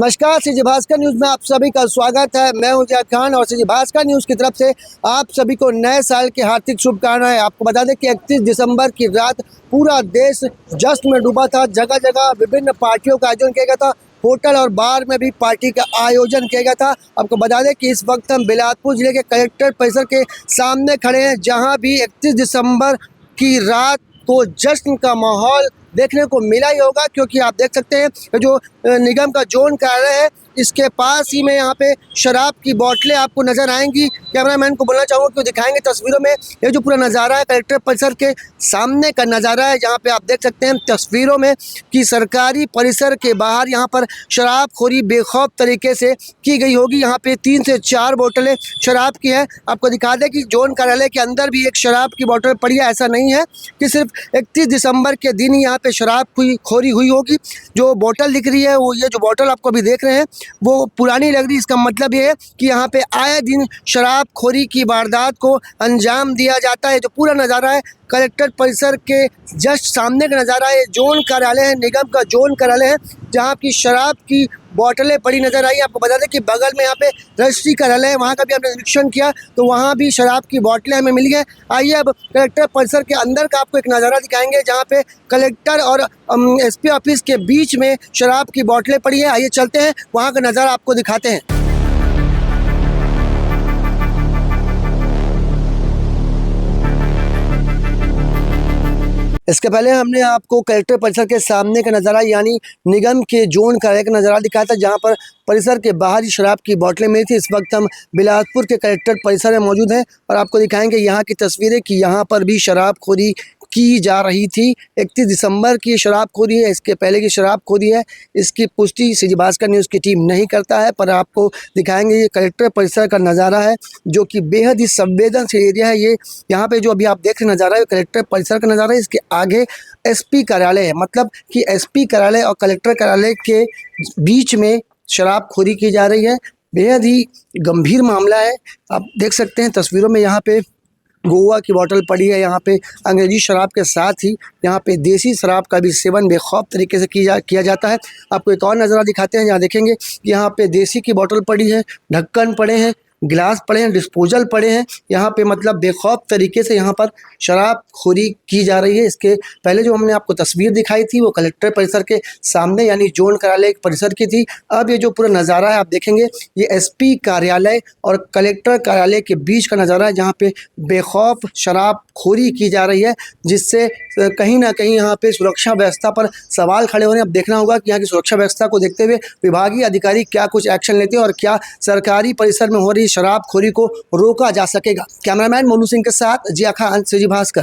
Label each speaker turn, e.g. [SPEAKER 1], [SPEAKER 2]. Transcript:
[SPEAKER 1] नमस्कार, CG Bhaskar news में आप सभी का स्वागत है। मैं हूं जैद खान और सीजी भास्कर न्यूज़ की तरफ से आप सभी को नए साल की हार्दिक शुभकामनाएं। आपको बता दें कि 31 दिसंबर की रात पूरा देश जश्न में डूबा था। जगह जगह विभिन्न पार्टियों का आयोजन किया गया था। होटल और बार में भी पार्टी का आयोजन किया गया था। आपको बता दें कि इस वक्त हम बिलासपुर जिले के कलेक्ट्रेट परिसर के सामने खड़े हैं, जहाँ भी 31 दिसंबर की रात को जश्न का माहौल देखने को मिला ही होगा, क्योंकि आप देख सकते हैं जो निगम का जोन कार्यालय है, इसके पास ही में यहाँ पे शराब की बोतलें आपको नज़र आएंगी। कैमरामैन को बोलना चाहूँगा कि दिखाएंगे तस्वीरों में। ये जो पूरा नज़ारा है कलेक्ट्रेट परिसर के सामने का नज़ारा है, जहाँ पे आप देख सकते हैं तस्वीरों में कि सरकारी परिसर के बाहर यहाँ पर शराबखोरी बेखौफ तरीके से की गई होगी। यहाँ पे 3 से 4 बोतलें शराब की है। आपको दिखा दें कि जोन कार्यालय के अंदर भी एक शराब की बोतल पड़ी है। ऐसा नहीं है कि सिर्फ 31 दिसंबर के दिन ही यहाँ पे शराब की खोरी हुई होगी। जो बोतल दिख रही है, वो ये जो बोतल आपको अभी देख रहे हैं वो पुरानी लग रही है। इसका मतलब ये है कि यहाँ पे आए दिन शराबखोरी की वारदात को अंजाम दिया जाता है। जो पूरा नज़ारा है कलेक्ट्रेट परिसर के जस्ट सामने का नज़ारा है। जोन कार्यालय है, निगम का जोन कार्यालय है, जहाँ की शराब की बोतलें पड़ी नज़र आई। आपको बता दें कि बगल में यहाँ पे रजिस्ट्री कार्यालय है, वहाँ का भी हमने निरीक्षण किया तो वहाँ भी शराब की बोतलें हमें मिली है। आइए अब कलेक्टर परिसर के अंदर का आपको एक नज़ारा दिखाएंगे, जहाँ पे कलेक्टर और एसपी ऑफिस के बीच में शराब की बोतलें पड़ी है। आइए चलते हैं, वहाँ का नज़ारा आपको दिखाते हैं। इसके पहले हमने आपको कलेक्टर परिसर के सामने का नज़ारा यानी निगम के जोन कार्यालय का नज़ारा दिखाया था, जहां पर परिसर के बाहर ही शराब की बोतलें मिली थी। इस वक्त हम बिलासपुर के कलेक्टर परिसर में मौजूद हैं और आपको दिखाएंगे यहाँ की तस्वीरें कि यहाँ पर भी शराबखोरी की जा रही थी। 31 दिसंबर की शराबखोरी है, इसके पहले की शराबखोरी है। इसकी पुष्टि सीजी भास्कर न्यूज़ की टीम नहीं करता है, पर आपको दिखाएंगे ये कलेक्टर परिसर का नज़ारा है, जो कि बेहद ही संवेदनशील एरिया है। ये यहाँ पे जो अभी आप देख रहे नज़ारा है कलेक्टर परिसर का नज़ारा है। इसके आगे एसपी कार्यालय है, मतलब कि एसपी कार्यालय और कलेक्टर कार्यालय के बीच में शराबखोरी की जा रही है। बेहद ही गंभीर मामला है। आप देख सकते हैं तस्वीरों में, यहाँ पे गोवा की बोतल पड़ी है। यहाँ पे अंग्रेजी शराब के साथ ही यहाँ पे देसी शराब का भी सेवन बेखौफ तरीके से किया जाता है। आपको एक और नज़ारा दिखाते हैं, जहाँ देखेंगे यहाँ पे देसी की बोतल पड़ी है, ढक्कन पड़े हैं, गिलास पड़े हैं, डिस्पोजल पड़े हैं। यहाँ पे मतलब बेखौफ तरीके से यहाँ पर शराबखोरी की जा रही है। इसके पहले जो हमने आपको तस्वीर दिखाई थी वो कलेक्टर परिसर के सामने यानी जोन कार्यालय परिसर की थी। अब ये जो पूरा नज़ारा है आप देखेंगे, ये एसपी कार्यालय और कलेक्टर कार्यालय के बीच का नज़ारा है, जहाँ पे बेखौफ शराबखोरी की जा रही है, जिससे कहीं ना कहीं यहाँ पे सुरक्षा व्यवस्था पर सवाल खड़े हो रहे हैं। अब देखना होगा कि यहाँ की सुरक्षा व्यवस्था को देखते हुए विभागीय अधिकारी क्या कुछ एक्शन लेते हैं और क्या सरकारी परिसर में हो रही शराबखोरी को रोका जा सकेगा। कैमरामैन मोनू सिंह के साथ जिया खान, सीजी भास्कर।